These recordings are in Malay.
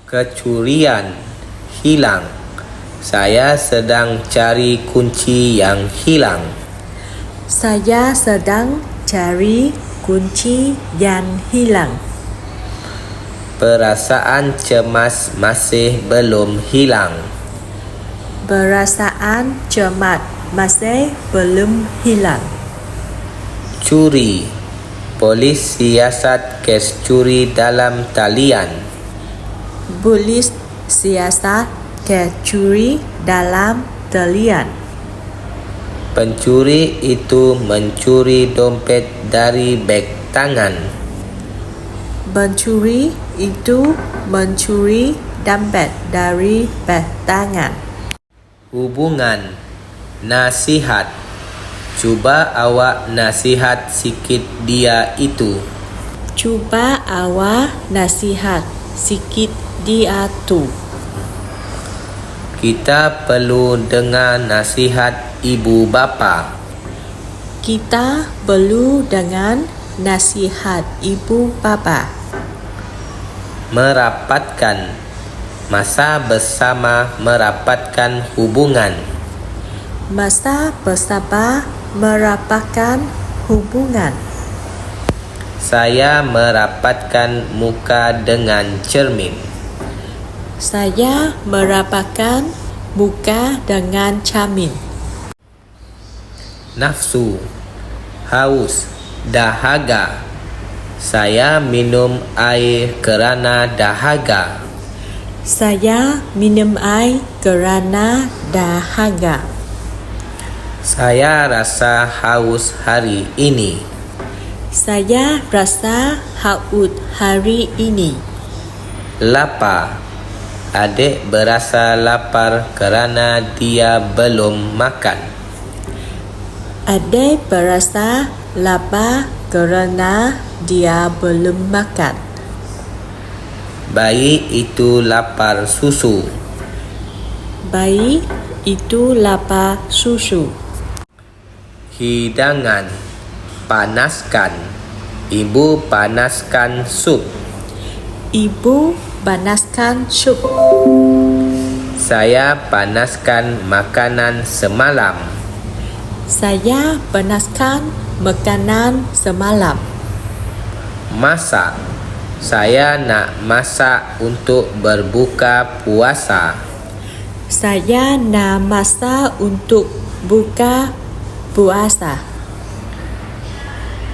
Kecurian, hilang. Saya sedang cari kunci yang hilang. Saya sedang cari kunci yang hilang. Perasaan cemas masih belum hilang. Perasaan cemas masih belum hilang. Curi. Polis siasat kes curi dalam talian. Polis siasat kes curi dalam talian. Pencuri itu mencuri dompet dari beg tangan. Pencuri itu mencuri dompet dari beg tangan. Hubungan, nasihat. Cuba awak nasihat sikit dia itu. Cuba awak nasihat sikit dia tu. Kita perlu dengar nasihat ibu bapa. Kita perlu dengan nasihat ibu bapa. Merapatkan. Masa bersama merapatkan hubungan. Masa bersama merapatkan hubungan. Saya merapatkan muka dengan cermin. Saya merapatkan muka dengan cermin. Nafsu, haus, dahaga. Saya minum air kerana dahaga. Saya minum air kerana dahaga. Saya rasa haus hari ini. Saya rasa haus hari ini. Lapar. Adik berasa lapar kerana dia belum makan. Adik berasa lapar kerana dia belum makan. Bayi itu lapar susu. Bayi itu lapar susu. Hidangan, panaskan. Ibu panaskan sup. Ibu panaskan sup. Saya panaskan makanan semalam. Saya panaskan makanan semalam. Masak. Saya nak masak untuk berbuka puasa. Saya nak masak untuk buka puasa.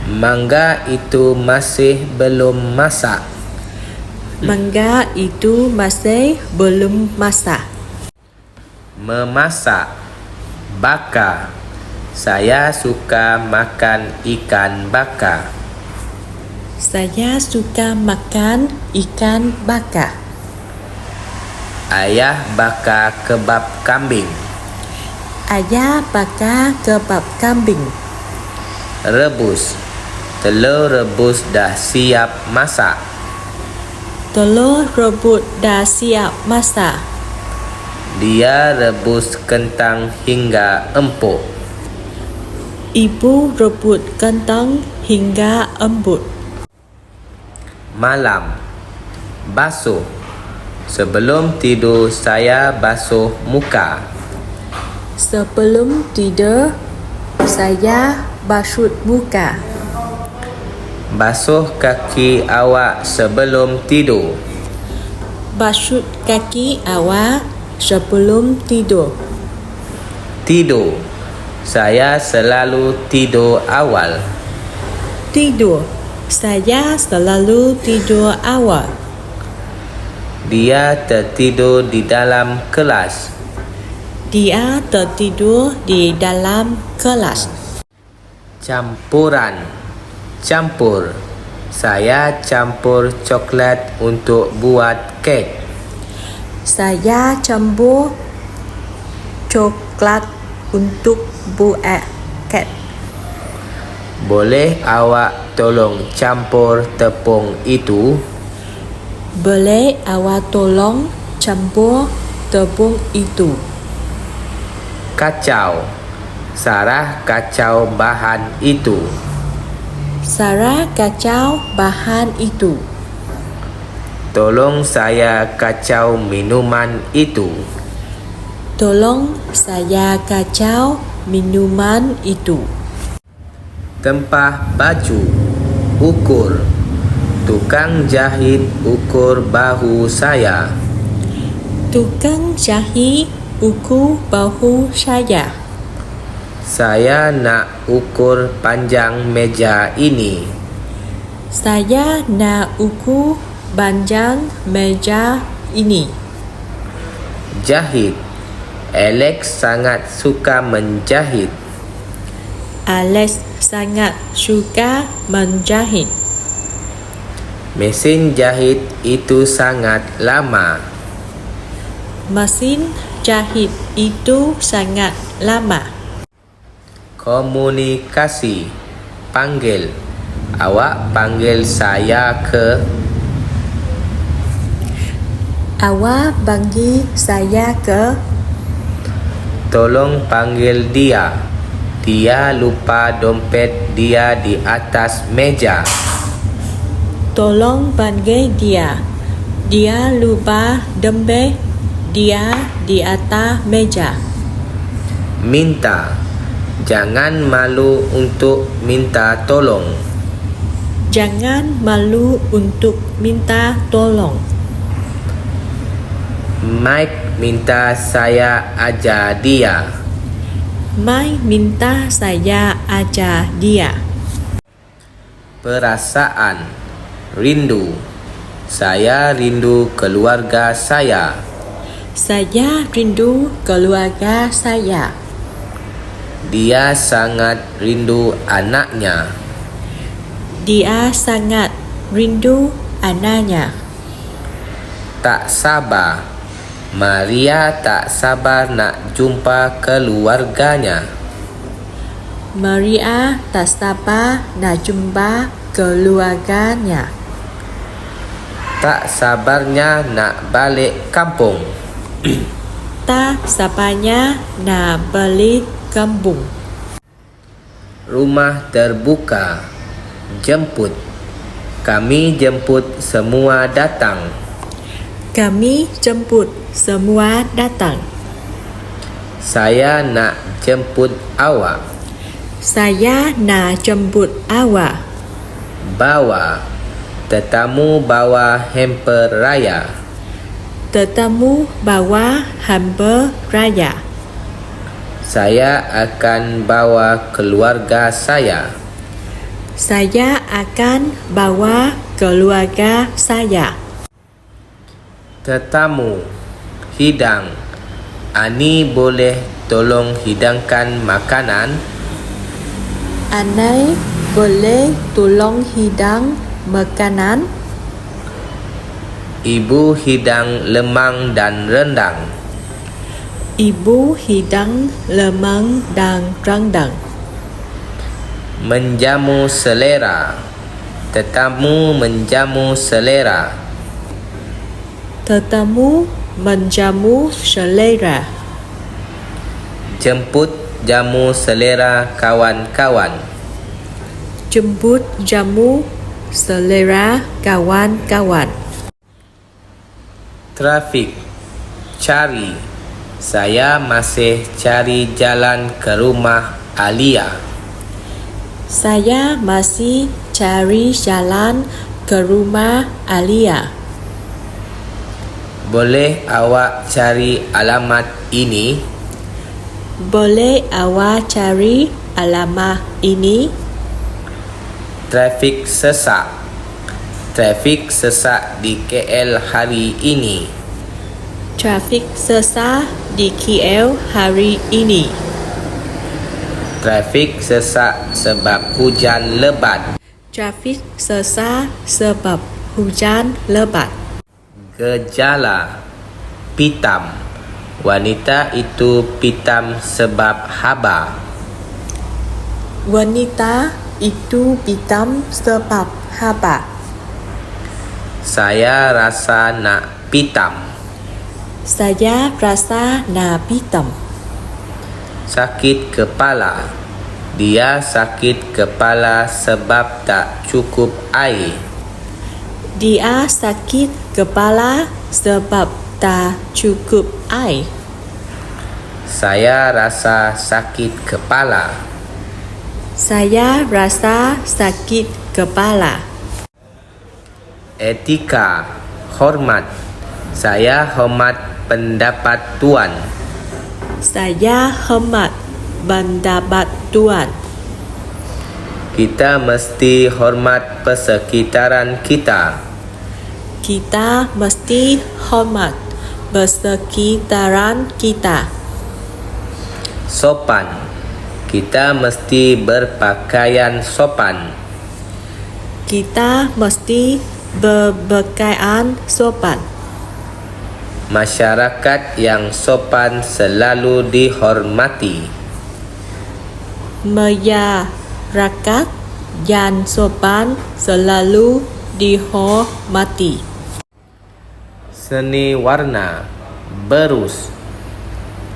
Mangga itu masih belum masak. Mangga itu masih belum masak. Memasak. Bakar. Saya suka makan ikan bakar. Saya suka makan ikan bakar. Ayah bakar kebab kambing. Ayah bakar kebab kambing. Rebus. Telur rebus dah siap masak. Telur rebus dah siap masak. Dia rebus kentang hingga empuk. Ibu rebus kentang hingga empuk. Malam. Basuh. Sebelum tidur saya basuh muka. Sebelum tidur saya basuh muka. Basuh kaki awak sebelum tidur. Basuh kaki awak sebelum tidur. Tidur. Saya selalu tidur awal. Tidur. Saya selalu tidur awal. Dia tertidur di dalam kelas. Dia tertidur di dalam kelas. Campuran. Campur. Saya campur coklat untuk buat kek. Saya campur coklat untuk buat kek. Boleh awak tolong campur tepung itu? Boleh awak tolong campur tepung itu? Kacau. Sarah kacau bahan itu. Sarah kacau bahan itu. Tolong saya kacau minuman itu. Tolong saya kacau minuman itu. Tempah baju, ukur. Tukang jahit ukur bahu saya. Tukang jahit ukur bahu saya. Saya nak ukur panjang meja ini. Saya nak ukur panjang meja ini. Jahit. Alex sangat suka menjahit. Alex sangat suka menjahit. Mesin jahit itu sangat lama. Mesin jahit itu sangat lama. Komunikasi. Panggil. Awak panggil saya ke. Awak panggil saya ke. Tolong panggil dia. Dia lupa dompet dia di atas meja. Tolong panggil dia. Dia lupa dompet dia di atas meja. Minta. Jangan malu untuk minta tolong. Jangan malu untuk minta tolong. Mike minta saya ajar dia. Mike minta saya ajar dia. Perasaan. Rindu. Saya rindu keluarga saya. Saya rindu keluarga saya. Dia sangat rindu anaknya. Dia sangat rindu anaknya. Tak sabar. Maria tak sabar nak jumpa keluarganya. Maria tak sabar nak jumpa keluarganya. Tak sabarnya nak balik kampung. Tak sabarnya nak balik kampung. Rumah terbuka. Jemput. Kami jemput semua datang. Kami jemput semua datang. Saya nak jemput awak. Saya nak jemput awak. Bawa. Tetamu bawa hamper raya. Tetamu bawa hamper raya. Saya akan bawa keluarga saya. Saya akan bawa keluarga saya. Tetamu. Hidang. Ani boleh tolong hidangkan makanan? Anai boleh tolong hidang makanan? Ibu hidang lemang dan rendang. Ibu hidang lemang dan rendang. Menjamu selera. Tetamu menjamu selera. Tetamu menjamu selera. Jemput jamu selera kawan-kawan. Jemput jamu selera kawan-kawan. Trafik. Cari. Saya masih cari jalan ke rumah Alia. Saya masih cari jalan ke rumah Alia. Boleh awak cari alamat ini? Boleh awak cari alamat ini? Trafik sesak. Trafik sesak di KL hari ini. Trafik sesak di KL hari ini. Trafik sesak sebab hujan lebat. Trafik sesak sebab hujan lebat. Gejala. Pitam. Wanita itu pitam sebab haba. Wanita itu pitam sebab haba. Saya rasa nak pitam. Saya rasa nak pitam. Sakit kepala. Dia sakit kepala sebab tak cukup air. Dia sakit kepala sebab tak cukup air. Saya rasa sakit kepala. Saya rasa sakit kepala. Etika, hormat. Saya hormat pendapat Tuan. Saya hormat pendapat Tuan. Kita mesti hormat persekitaran kita. Kita mesti hormat persekitaran kita. Sopan. Kita mesti berpakaian sopan. Kita mesti berpakaian sopan. Masyarakat yang sopan selalu dihormati. Masyarakat yang sopan selalu dihormati. Seni warna, berus.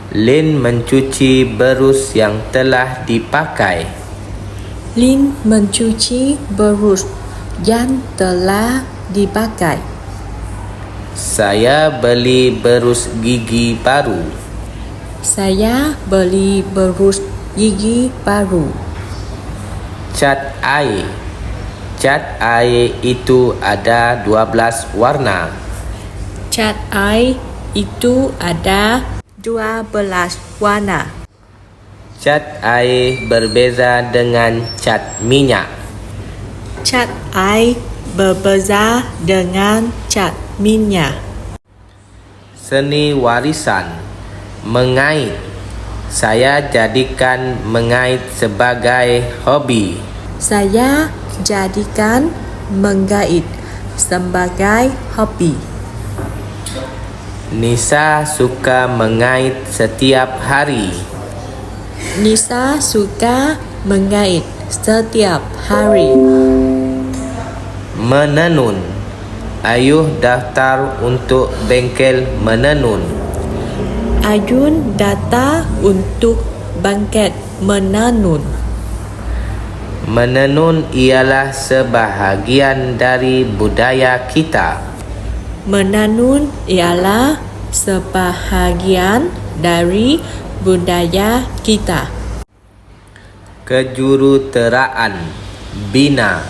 Lin mencuci berus yang telah dipakai. Lin mencuci berus yang telah dipakai. Saya beli berus gigi baru. Saya beli berus gigi baru. Cat air. Cat air itu ada 12 warna. Cat air itu ada 12 warna. Cat air berbeza dengan cat minyak. Cat air berbeza dengan cat minyak. Seni warisan, mengait. Saya jadikan mengait sebagai hobi. Saya jadikan menggait sebagai hobi. Nisa suka mengait setiap hari. Nisa suka mengait setiap hari. Menenun. Ayuh daftar untuk bengkel menenun. Ayun data untuk bangket menenun. Menenun ialah sebahagian dari budaya kita. Menenun ialah sebahagian dari budaya kita. Kejuruteraan, bina.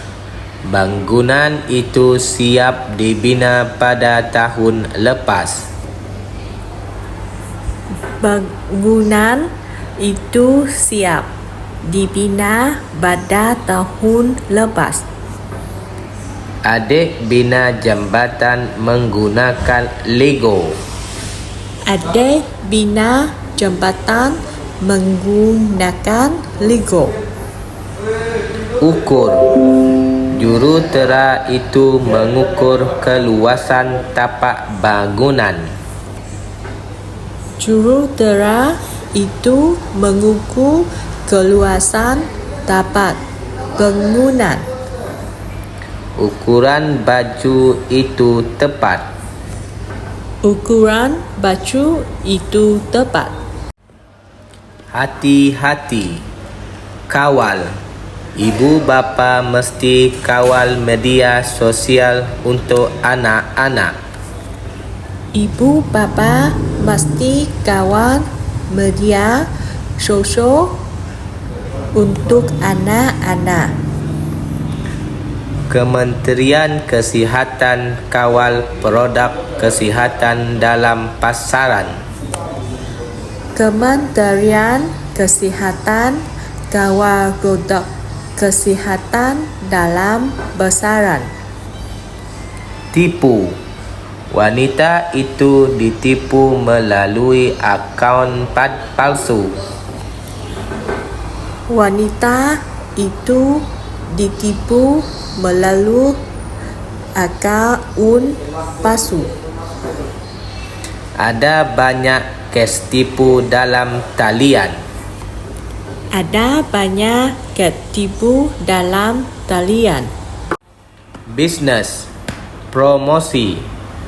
Bangunan itu siap dibina pada tahun lepas. Bangunan itu siap dibina pada tahun lepas. Adik bina jambatan menggunakan Lego. Adik bina jambatan menggunakan Lego. Ukur. Jurutera itu mengukur keluasan tapak bangunan. Jurutera itu mengukur keluasan tapak bangunan. Ukuran baju itu tepat. Ukuran baju itu tepat. Hati-hati. Kawal. Ibu bapa mesti kawal media sosial untuk anak-anak. Ibu bapa mesti kawal media sosial untuk anak-anak. Kementerian Kesihatan kawal produk kesihatan dalam pasaran. Kementerian Kesihatan kawal produk kesihatan dalam pasaran. Tipu. Wanita itu ditipu melalui akaun palsu. Wanita itu ditipu melalui akaun palsu. Ada banyak kes tipu dalam talian. Ada banyak kes tipu dalam talian. Bisnes. Promosi.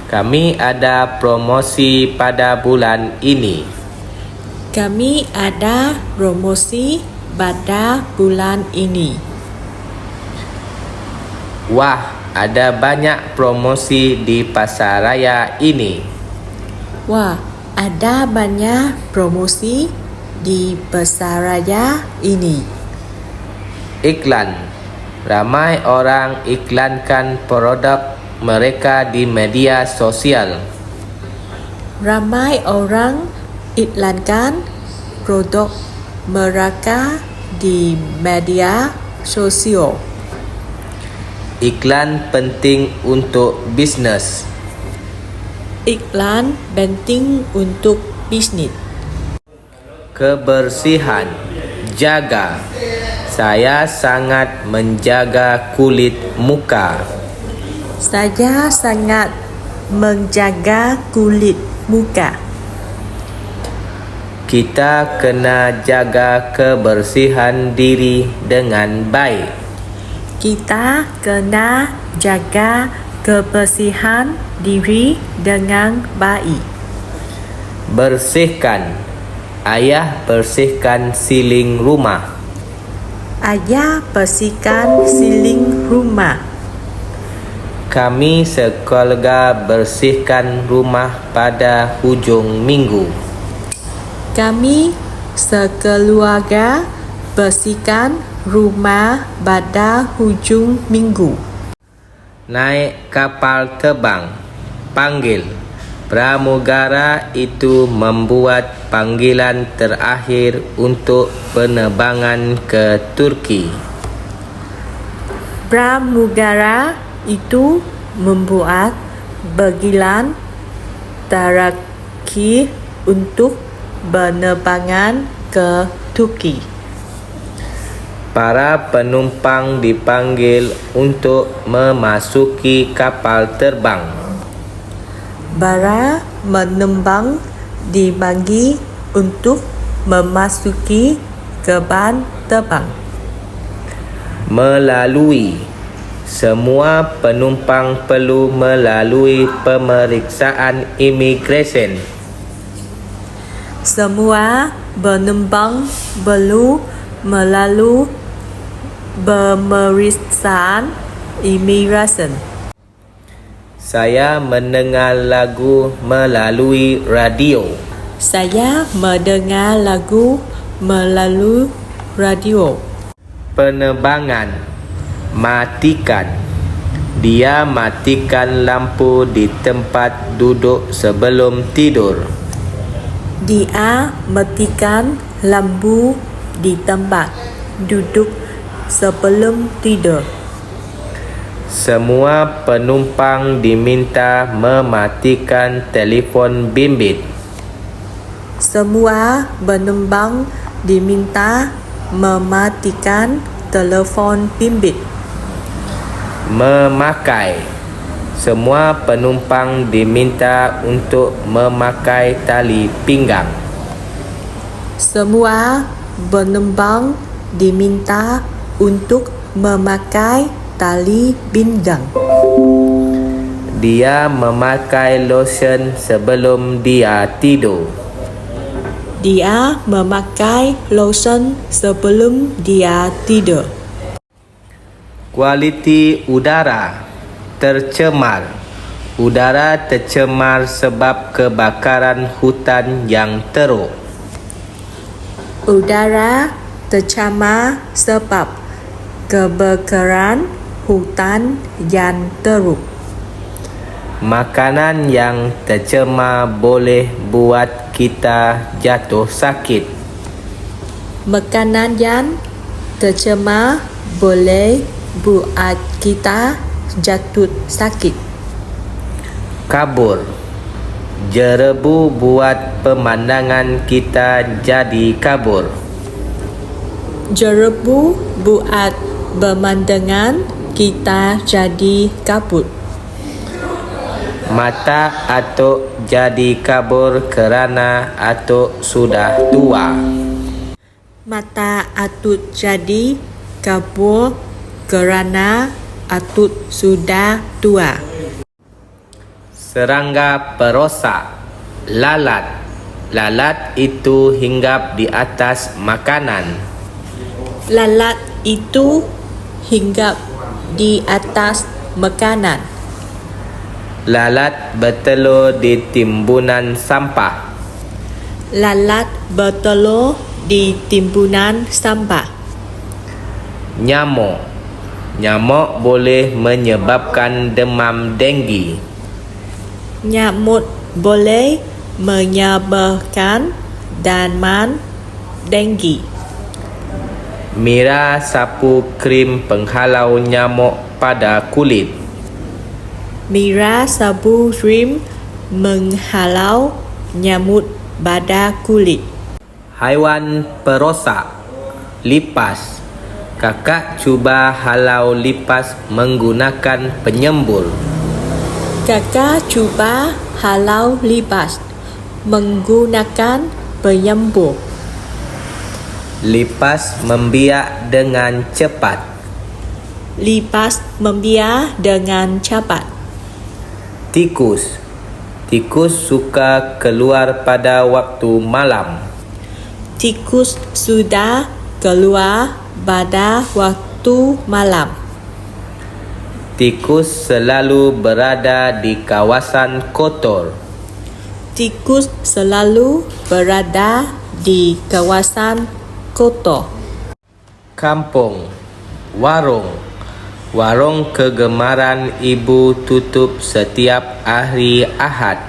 Kami ada promosi pada bulan ini. Kami ada promosi pada bulan ini. Wah, ada banyak promosi di pasaraya ini. Wah, ada banyak promosi di pasaraya ini. Iklan. Ramai orang iklankan produk mereka di media sosial. Ramai orang iklankan produk mereka di media sosial. Iklan penting untuk bisnes. Iklan penting untuk bisnis. Kebersihan. Jaga. Saya sangat menjaga kulit muka. Saya sangat menjaga kulit muka. Kita kena jaga kebersihan diri dengan baik. Kita kena jaga kebersihan diri dengan baik. Bersihkan. Ayah bersihkan siling rumah. Ayah bersihkan siling rumah. Kami sekeluarga bersihkan rumah pada hujung minggu. Kami sekeluarga bersihkan rumah pada hujung minggu. Naik kapal terbang. Panggil. Pramugara itu membuat panggilan terakhir untuk penerbangan ke Turki. Pramugara itu membuat panggilan terakhir untuk penerbangan ke Turki. Para penumpang dipanggil untuk memasuki kapal terbang. Para penumpang dipanggil untuk memasuki kapal terbang. Melalui. Semua penumpang perlu melalui pemeriksaan imigresen. Semua penumpang perlu melalui pemeriksaan imigresen. Saya mendengar lagu melalui radio. Saya mendengar lagu melalui radio. Penerbangan. Matikan. Dia matikan lampu di tempat duduk sebelum tidur. Dia matikan lampu di tempat duduk sebelum tidur. Semua penumpang diminta mematikan telefon bimbit. Semua penumpang diminta mematikan telefon bimbit. Memakai. Semua penumpang diminta untuk memakai tali pinggang. Semua penumpang diminta untuk memakai tali pinggang. Dia memakai lotion sebelum dia tidur. Dia memakai lotion sebelum dia tidur. Kualiti udara. Tercemar. Udara tercemar sebab kebakaran hutan yang teruk. Udara tercemar sebab kebakaran hutan yang teruk. Makanan yang tercemar boleh buat kita jatuh sakit. Makanan yang tercemar boleh buat kita jatuh sakit. Kabur. Jerebu buat pemandangan kita jadi kabur. Jerebu buat pemandangan kita jadi kabur. Mata atuk jadi kabur kerana atuk sudah tua. Mata atuk jadi kabur kerana atuk sudah tua. Serangga perosak. Lalat. Lalat itu hinggap di atas makanan. Lalat itu hinggap di atas makanan. Lalat bertelur di timbunan sampah. Lalat bertelur di timbunan sampah. Nyamuk. Nyamuk boleh menyebabkan demam denggi. Nyamuk boleh menyebabkan demam denggi. Mira sapu krim penghalau nyamuk pada kulit. Mira sabu krim menghalau nyamuk pada kulit. Haiwan perosak. Lipas. Kakak cuba halau lipas menggunakan penyembur. Kakak cuba halau lipas menggunakan penyembur. Lipas membiak dengan cepat. Lipas membiak dengan cepat. Tikus. Tikus suka keluar pada waktu malam. Tikus sudah keluar pada waktu malam. Tikus selalu berada di kawasan kotor. Tikus selalu berada di kawasan kotor. Kampung. Warung. Warung kegemaran ibu tutup setiap hari Ahad.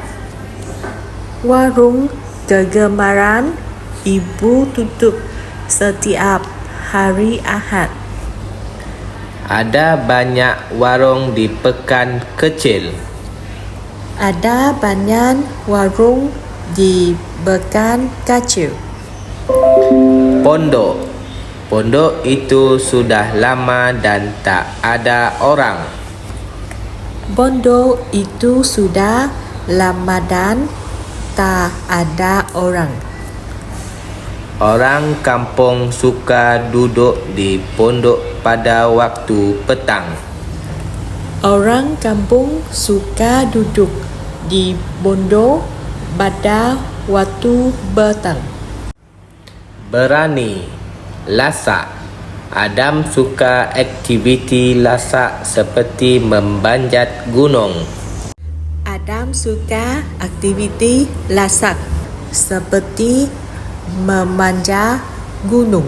Warung kegemaran ibu tutup setiap hari Ahad. Ada banyak warung di pekan kecil. Ada banyak warung di pekan kecil. Pondok. Pondok itu sudah lama dan tak ada orang. Pondok itu sudah lama dan tak ada orang. Orang kampung suka duduk di pondok pada waktu petang. Orang kampung suka duduk di pondok pada waktu petang. Berani. Lasak. Adam suka aktiviti lasak seperti membanjat gunung. Adam suka aktiviti lasak seperti memanjat gunung.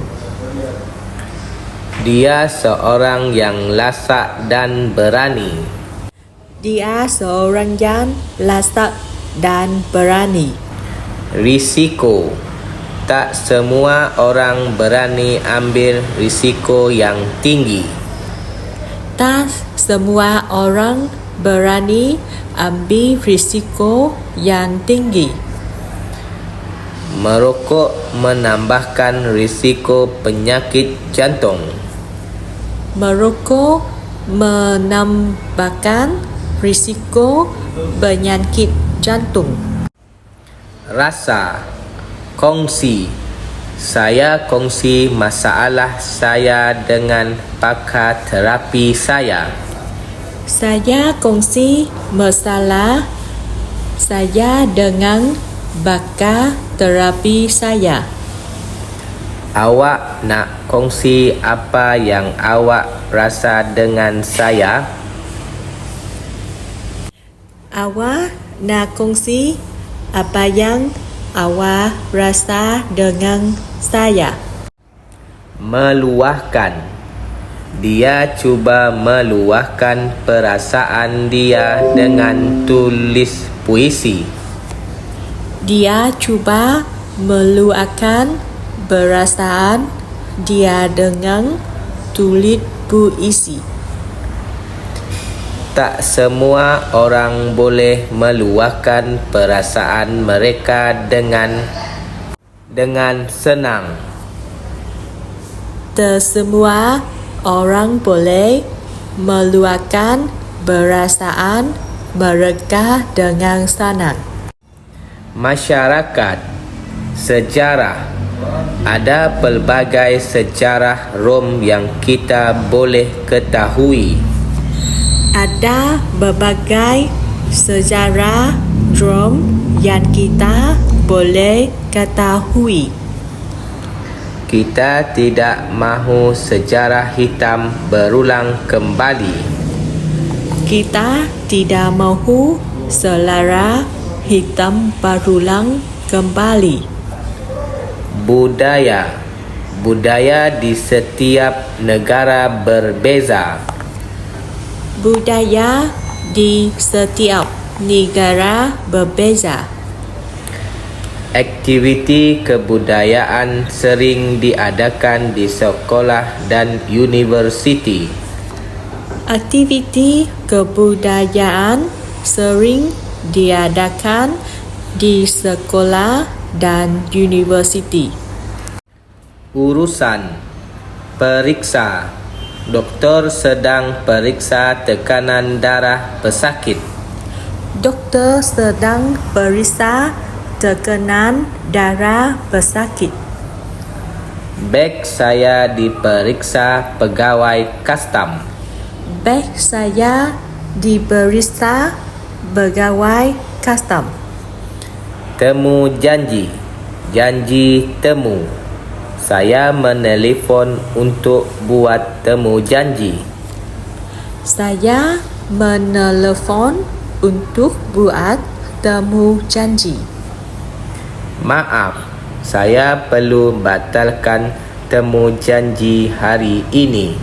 Dia seorang yang lasak dan berani. Dia seorang yang lasak dan berani. Risiko. Tak semua orang berani ambil risiko yang tinggi. Tak semua orang berani ambil risiko yang tinggi. Merokok menambahkan risiko penyakit jantung. Merokok menambahkan risiko penyakit jantung. Rasa. Kongsi. Saya kongsi masalah saya dengan pakar terapi saya. Saya kongsi masalah saya dengan pakar terapi saya. Awak nak kongsi apa yang awak rasa dengan saya? Awak nak kongsi apa yang awak rasa dengan saya? Meluahkan. Dia cuba meluahkan perasaan dia dengan tulis puisi. Dia cuba meluahkan perasaan dia dengan tulis puisi. Tak semua orang boleh meluahkan perasaan mereka dengan senang. Tak semua orang boleh meluahkan perasaan mereka dengan senang. Masyarakat. Sejarah. Ada pelbagai sejarah Rom yang kita boleh ketahui. Ada berbagai sejarah Rom yang kita boleh ketahui. Kita tidak mahu sejarah hitam berulang kembali. Kita tidak mahu selera hitam berulang kembali. Budaya. Budaya di setiap negara berbeza. Budaya di setiap negara berbeza. Aktiviti kebudayaan sering diadakan di sekolah dan universiti. Aktiviti kebudayaan sering diadakan di sekolah dan universiti. Urusan. Periksa. Doktor sedang periksa tekanan darah pesakit. Doktor sedang periksa tekanan darah pesakit. Beg saya diperiksa pegawai kastam. Beg saya diperiksa pegawai kastam. Temu janji. Janji temu. Saya menelpon untuk buat temu janji. Saya menelpon untuk buat temu janji. Maaf, saya perlu batalkan temu janji hari ini.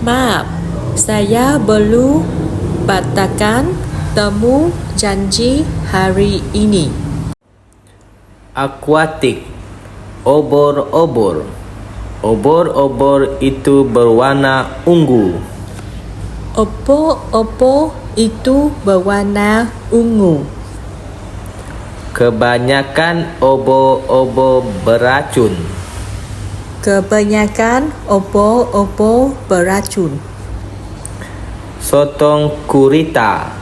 Maaf, saya perlu batalkan temu janji hari ini. Akuatik. Obor-obor. Obor-obor itu berwarna ungu. Obor-obor itu berwarna ungu. Kebanyakan obor-obor beracun. Kebanyakan obor-obor beracun. Sotong gurita.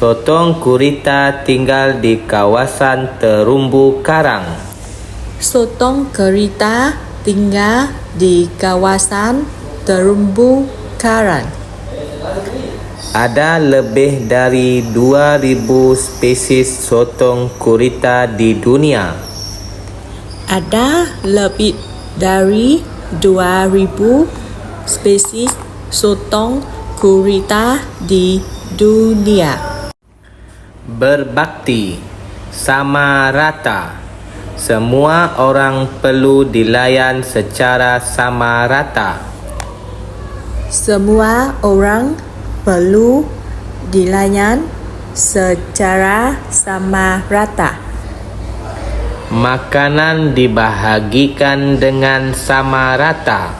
Sotong gurita tinggal di kawasan terumbu karang. Sotong gurita tinggal di kawasan terumbu karang. Ada lebih dari 2.000 spesies sotong gurita di dunia. Ada lebih dari 2.000 spesies sotong gurita di dunia. Berbakti. Sama rata. Semua orang perlu dilayan secara sama rata. Semua orang perlu dilayan secara sama rata. Makanan dibahagikan dengan sama rata.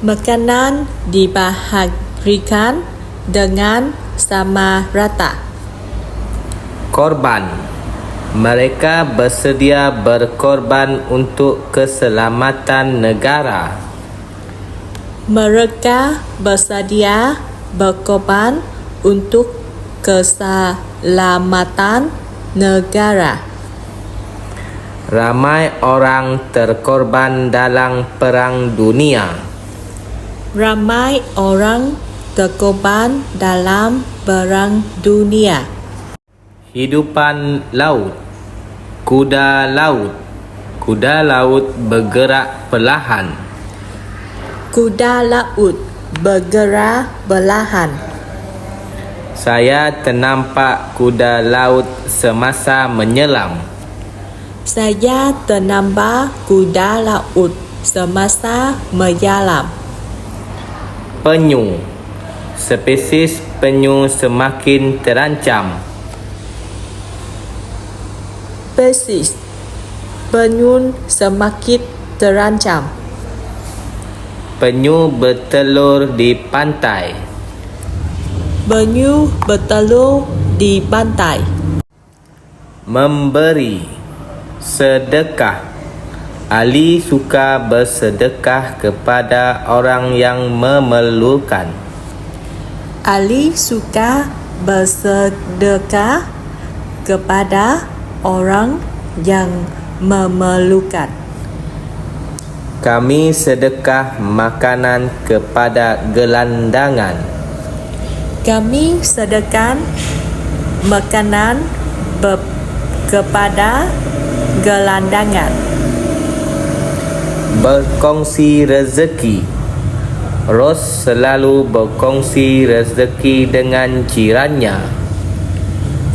Makanan dibahagikan dengan sama rata. Korban. Mereka bersedia berkorban untuk keselamatan negara. Mereka bersedia berkorban untuk keselamatan negara. Ramai orang terkorban dalam Perang Dunia. Ramai orang terkorban dalam Perang Dunia. Hidupan laut. Kuda laut. Kuda laut bergerak perlahan. Kuda laut bergerak perlahan. Saya ternampak kuda laut semasa menyelam. Saya ternampak kuda laut semasa menyelam. Penyu. Spesies penyu semakin terancam. Spesies penyu semakin terancam. Penyu bertelur di pantai. Penyu bertelur di pantai. Memberi. Sedekah. Ali suka bersedekah kepada orang yang memerlukan. Ali suka bersedekah kepada orang yang memerlukan. Kami sedekah makanan kepada gelandangan. Kami sedekah makanan kepada gelandangan. Berkongsi rezeki. Ros selalu berkongsi rezeki dengan jirannya.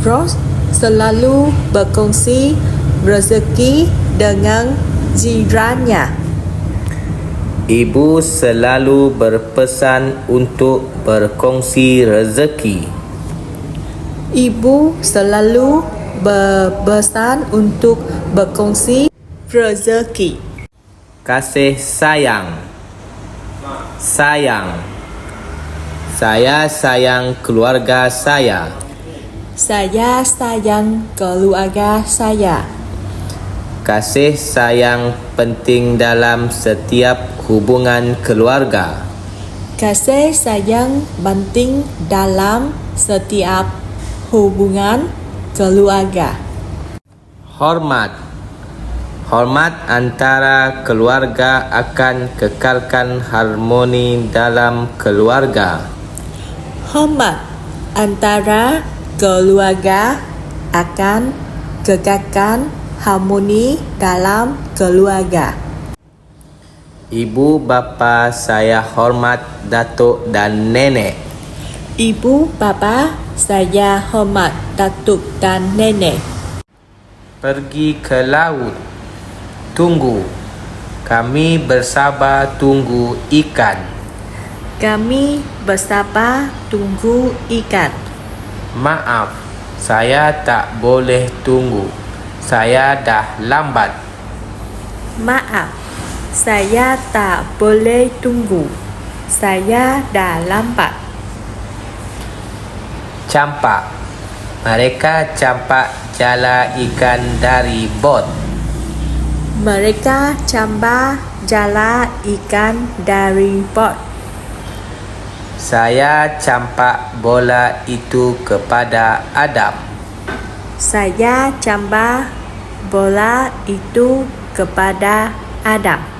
Ros selalu berkongsi rezeki dengan jirannya. Ibu selalu berpesan untuk berkongsi rezeki. Ibu selalu berpesan untuk berkongsi rezeki. Kasih sayang. Sayang. Saya sayang keluarga saya. Saya sayang keluarga saya. Kasih sayang penting dalam setiap hubungan keluarga. Kasih sayang penting dalam setiap hubungan keluarga. Hormat. Hormat antara keluarga akan kekalkan harmoni dalam keluarga. Hormat antara keluarga akan kekalkan harmoni dalam keluarga. Ibu bapa saya hormat datuk dan nenek. Ibu bapa saya hormat datuk dan nenek. Pergi ke laut. Tunggu. Kami bersabar tunggu ikan. Kami bersabar tunggu ikan. Maaf, saya tak boleh tunggu. Saya dah lambat. Maaf, saya tak boleh tunggu. Saya dah lambat. Campak. Mereka campak jala ikan dari bot. Mereka campak jala ikan dari bot. Saya campak bola itu kepada Adam. Saya campak bola itu kepada Adam.